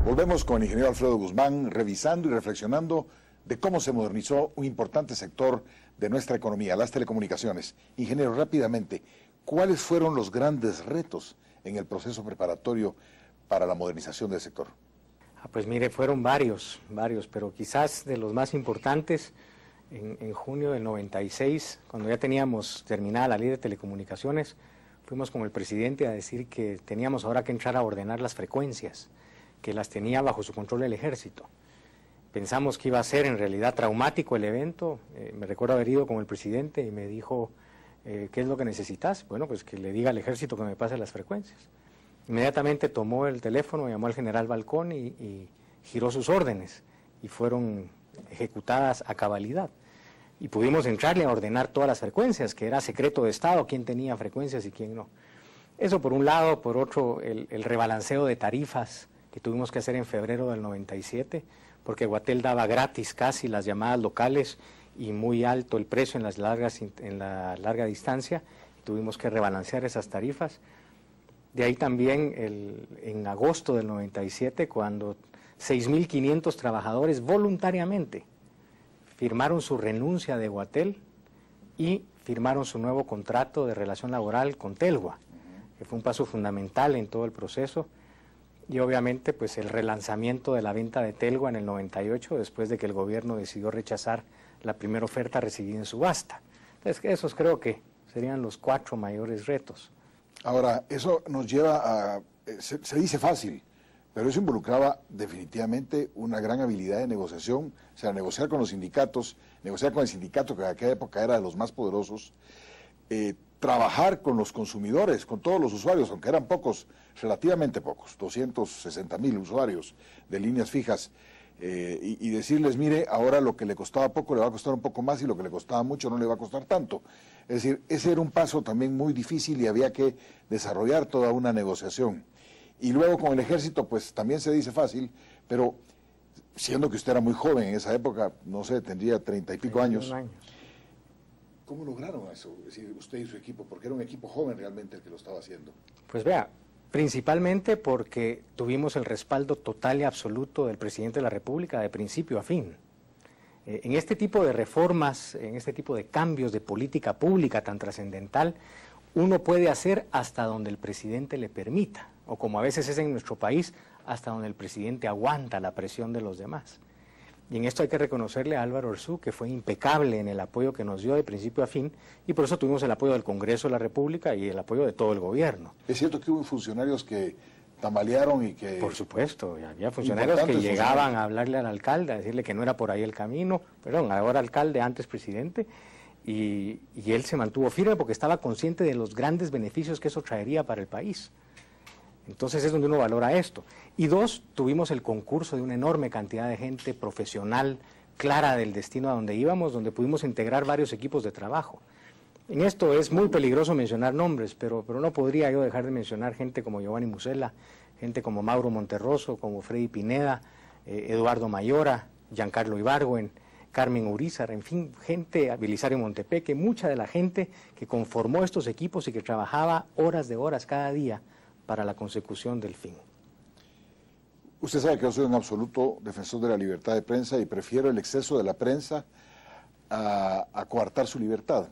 Volvemos con el ingeniero Alfredo Guzmán, revisando y reflexionando de cómo se modernizó un importante sector de nuestra economía, las telecomunicaciones. Ingeniero, rápidamente, ¿cuáles fueron los grandes retos en el proceso preparatorio para la modernización del sector? Pues mire, fueron varios, pero quizás de los más importantes, en junio del 96, cuando ya teníamos terminada la ley de telecomunicaciones, fuimos con el presidente a decir que teníamos ahora que entrar a ordenar las frecuencias, que las tenía bajo su control el ejército. Pensamos que iba a ser en realidad traumático el evento. Me recuerdo haber ido con el presidente y me dijo, ¿qué es lo que necesitas? Bueno, pues que le diga al ejército que me pase las frecuencias. Inmediatamente tomó el teléfono, llamó al general Balcón y giró sus órdenes, y fueron ejecutadas a cabalidad. Y pudimos entrarle a ordenar todas las frecuencias, que era secreto de Estado, quién tenía frecuencias y quién no. Eso por un lado. Por otro, el rebalanceo de tarifas que tuvimos que hacer en febrero del 97, porque Guatel daba gratis casi las llamadas locales y muy alto el precio en la larga distancia, y tuvimos que rebalancear esas tarifas. De ahí también en agosto del 97, cuando 6.500 trabajadores voluntariamente firmaron su renuncia de Guatel y firmaron su nuevo contrato de relación laboral con Telgua, que fue un paso fundamental en todo el proceso. Y obviamente pues el relanzamiento de la venta de Telgua en el 98, después de que el gobierno decidió rechazar la primera oferta recibida en subasta. Entonces esos creo que serían los 4 mayores retos. Ahora, eso nos lleva a... se dice fácil, pero eso involucraba definitivamente una gran habilidad de negociación, o sea, negociar con los sindicatos, negociar con el sindicato, que en aquella época era de los más poderosos, trabajar con los consumidores, con todos los usuarios, aunque eran pocos, relativamente pocos, 260.000 usuarios de líneas fijas, y decirles, mire, ahora lo que le costaba poco le va a costar un poco más y lo que le costaba mucho no le va a costar tanto. Es decir, ese era un paso también muy difícil y había que desarrollar toda una negociación. Y luego con el ejército, pues también se dice fácil, pero siendo que usted era muy joven en esa época, no sé, tendría 30 y pico años. ¿Cómo lograron eso? Es decir, usted y su equipo, porque era un equipo joven realmente el que lo estaba haciendo. Pues vea, principalmente porque tuvimos el respaldo total y absoluto del presidente de la República de principio a fin. En este tipo de reformas, en este tipo de cambios de política pública tan trascendental, uno puede hacer hasta donde el presidente le permita, o como a veces es en nuestro país, hasta donde el presidente aguanta la presión de los demás. Y en esto hay que reconocerle a Álvaro Arzú, que fue impecable en el apoyo que nos dio de principio a fin, y por eso tuvimos el apoyo del Congreso de la República y el apoyo de todo el gobierno. ¿Es cierto que hubo funcionarios que tambalearon y que...? Por supuesto, había funcionarios que llegaban a hablarle al alcalde, a decirle que no era por ahí el camino, perdón, ahora alcalde, antes presidente, y él se mantuvo firme porque estaba consciente de los grandes beneficios que eso traería para el país. Entonces es donde uno valora esto. Y dos, tuvimos el concurso de una enorme cantidad de gente profesional, clara del destino a donde íbamos, donde pudimos integrar varios equipos de trabajo. En esto es muy peligroso mencionar nombres, pero no podría yo dejar de mencionar gente como Giovanni Musella, gente como Mauro Monterroso, como Freddy Pineda, Eduardo Mayora, Giancarlo Ibargüen, Carmen Urizar, en fin, gente, Belisario Montepeque, mucha de la gente que conformó estos equipos y que trabajaba horas de horas cada día para la consecución del fin. Usted sabe que yo soy un absoluto defensor de la libertad de prensa y prefiero el exceso de la prensa a coartar su libertad.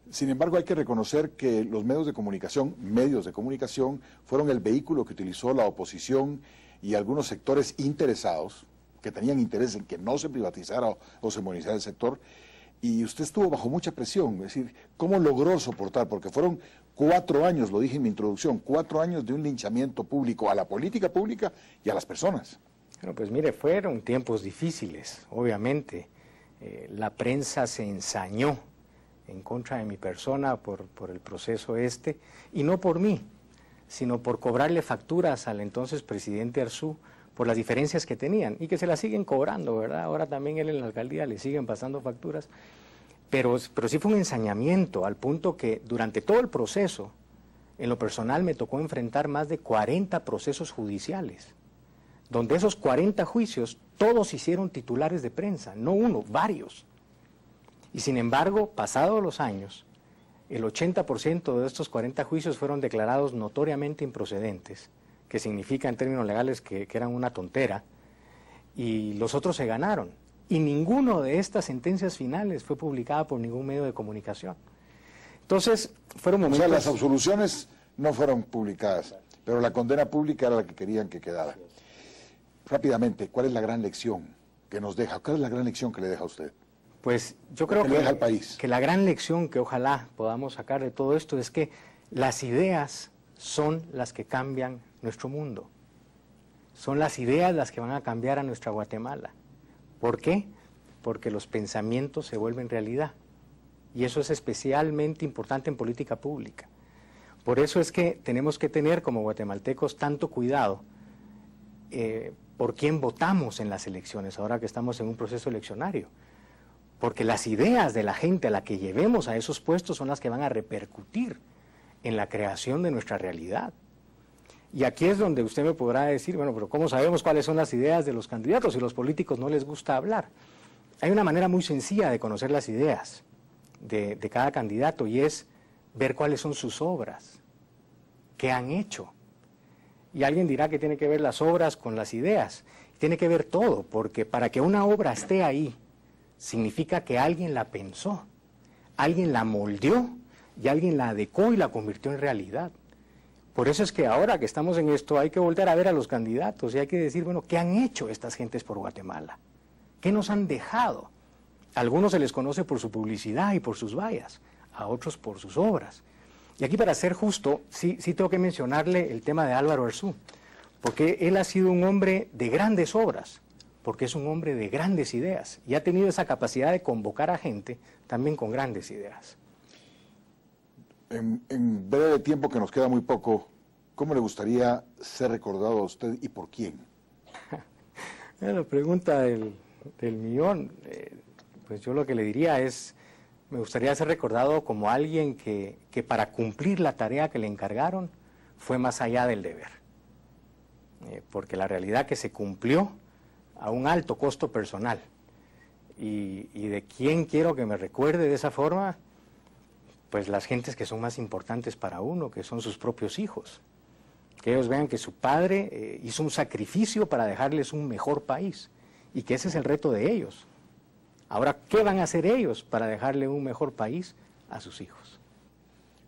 Sin embargo, hay que reconocer que los medios de comunicación, fueron el vehículo que utilizó la oposición y algunos sectores interesados, que tenían interés en que no se privatizara o se modernizara el sector, y usted estuvo bajo mucha presión. Es decir, ¿cómo logró soportar? Porque fueron 4 años, lo dije en mi introducción, 4 años de un linchamiento público a la política pública y a las personas. Bueno, pues mire, fueron tiempos difíciles, obviamente. La prensa se ensañó en contra de mi persona por el proceso y no por mí, sino por cobrarle facturas al entonces presidente Arzú por las diferencias que tenían, y que se las siguen cobrando, ¿verdad? Ahora también él en la alcaldía le siguen pasando facturas, pero sí fue un ensañamiento, al punto que durante todo el proceso, en lo personal me tocó enfrentar más de 40 procesos judiciales, donde esos 40 juicios todos hicieron titulares de prensa, no uno, varios. Y sin embargo, pasados los años, el 80% de estos 40 juicios fueron declarados notoriamente improcedentes, que significa en términos legales que eran una tontera, y los otros se ganaron. Y ninguno de estas sentencias finales fue publicada por ningún medio de comunicación. Entonces, fueron momentos... O sea, las absoluciones no fueron publicadas, pero la condena pública era la que querían que quedara. Rápidamente, ¿cuál es la gran lección que nos deja? ¿Cuál es la gran lección que le deja a usted? Pues yo creo que la gran lección que ojalá podamos sacar de todo esto es que las ideas son las que cambian nuestro mundo. Son las ideas las que van a cambiar a nuestra Guatemala. ¿Por qué? Porque los pensamientos se vuelven realidad. Y eso es especialmente importante en política pública. Por eso es que tenemos que tener como guatemaltecos tanto cuidado por quién votamos en las elecciones, ahora que estamos en un proceso eleccionario. Porque las ideas de la gente a la que llevemos a esos puestos son las que van a repercutir en la creación de nuestra realidad. Y aquí es donde usted me podrá decir, bueno, pero ¿cómo sabemos cuáles son las ideas de los candidatos si a los políticos no les gusta hablar? Hay una manera muy sencilla de conocer las ideas de cada candidato y es ver cuáles son sus obras, qué han hecho. Y alguien dirá que tiene que ver las obras con las ideas. Tiene que ver todo, porque para que una obra esté ahí, significa que alguien la pensó, alguien la moldeó y alguien la adecuó y la convirtió en realidad. Por eso es que ahora que estamos en esto hay que volver a ver a los candidatos y hay que decir, bueno, ¿qué han hecho estas gentes por Guatemala? ¿Qué nos han dejado? A algunos se les conoce por su publicidad y por sus vallas, a otros por sus obras. Y aquí, para ser justo, sí tengo que mencionarle el tema de Álvaro Arzú, porque él ha sido un hombre de grandes obras, porque es un hombre de grandes ideas y ha tenido esa capacidad de convocar a gente también con grandes ideas. En breve tiempo, que nos queda muy poco, ¿cómo le gustaría ser recordado a usted y por quién? La pregunta del millón, pues yo lo que le diría es, me gustaría ser recordado como alguien que para cumplir la tarea que le encargaron fue más allá del deber. Porque la realidad que se cumplió a un alto costo personal. Y de quién quiero que me recuerde de esa forma, pues las gentes que son más importantes para uno, que son sus propios hijos. Que ellos vean que su padre hizo un sacrificio para dejarles un mejor país y que ese es el reto de ellos. Ahora, ¿qué van a hacer ellos para dejarle un mejor país a sus hijos?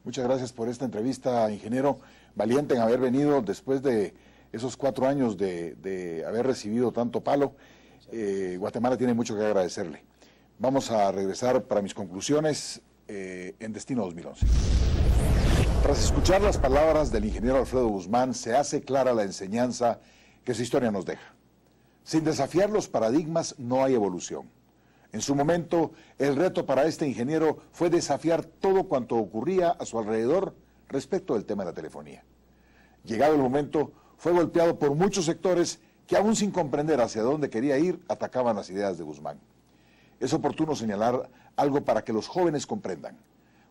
Muchas gracias por esta entrevista, ingeniero. Valiente en haber venido después de esos 4 años de haber recibido tanto palo. Guatemala tiene mucho que agradecerle. Vamos a regresar para mis conclusiones en Destino 2011. Tras escuchar las palabras del ingeniero Alfredo Guzmán, se hace clara la enseñanza que su historia nos deja. Sin desafiar los paradigmas no hay evolución. En su momento, el reto para este ingeniero fue desafiar todo cuanto ocurría a su alrededor respecto del tema de la telefonía. Llegado el momento, fue golpeado por muchos sectores que, aún sin comprender hacia dónde quería ir, atacaban las ideas de Guzmán. Es oportuno señalar algo para que los jóvenes comprendan.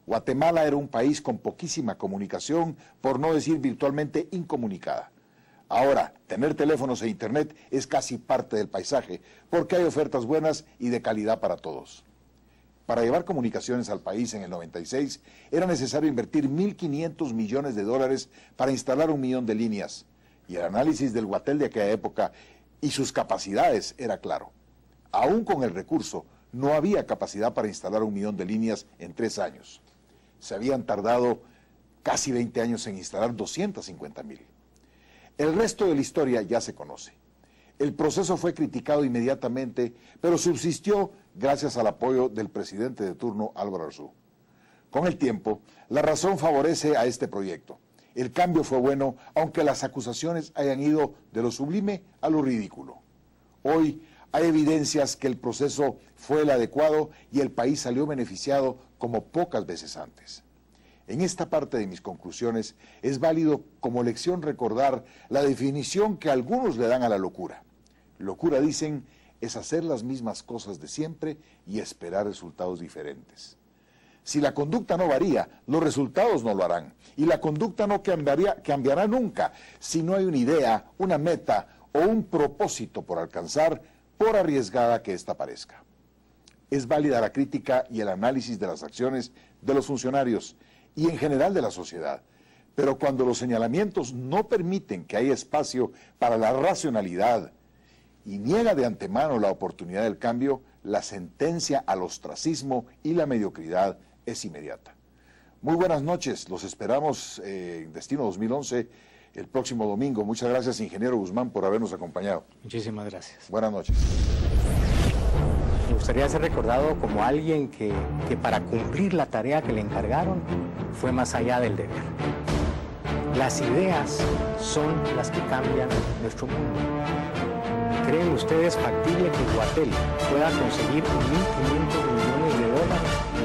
Guatemala era un país con poquísima comunicación, por no decir virtualmente incomunicada. Ahora, tener teléfonos e internet es casi parte del paisaje, porque hay ofertas buenas y de calidad para todos. Para llevar comunicaciones al país en el 96, era necesario invertir $1.500 millones para instalar 1 millón de líneas, y el análisis del Guatel de aquella época y sus capacidades era claro. Aún con el recurso, no había capacidad para instalar 1 millón de líneas en 3 años. Se habían tardado casi 20 años en instalar 250,000. El resto de la historia ya se conoce. El proceso fue criticado inmediatamente, pero subsistió gracias al apoyo del presidente de turno, Álvaro Arzú. Con el tiempo, la razón favorece a este proyecto. El cambio fue bueno, aunque las acusaciones hayan ido de lo sublime a lo ridículo. Hoy hay evidencias que el proceso fue el adecuado y el país salió beneficiado como pocas veces antes. En esta parte de mis conclusiones es válido como lección recordar la definición que algunos le dan a la locura. Locura, dicen, es hacer las mismas cosas de siempre y esperar resultados diferentes. Si la conducta no varía, los resultados no lo harán. Y la conducta no cambiará nunca si no hay una idea, una meta o un propósito por alcanzar, por arriesgada que ésta parezca. Es válida la crítica y el análisis de las acciones de los funcionarios y en general de la sociedad, Pero cuando los señalamientos no permiten que haya espacio para la racionalidad y niega de antemano la oportunidad del cambio, la sentencia al ostracismo y la mediocridad es inmediata. Muy buenas noches, los esperamos en Destino 2011 el próximo domingo. Muchas gracias, ingeniero Guzmán, por habernos acompañado. Muchísimas gracias. Buenas noches. Me gustaría ser recordado como alguien que para cumplir la tarea que le encargaron fue más allá del deber. Las ideas son las que cambian nuestro mundo. ¿Creen ustedes factible que Guatel pueda conseguir $1.500 millones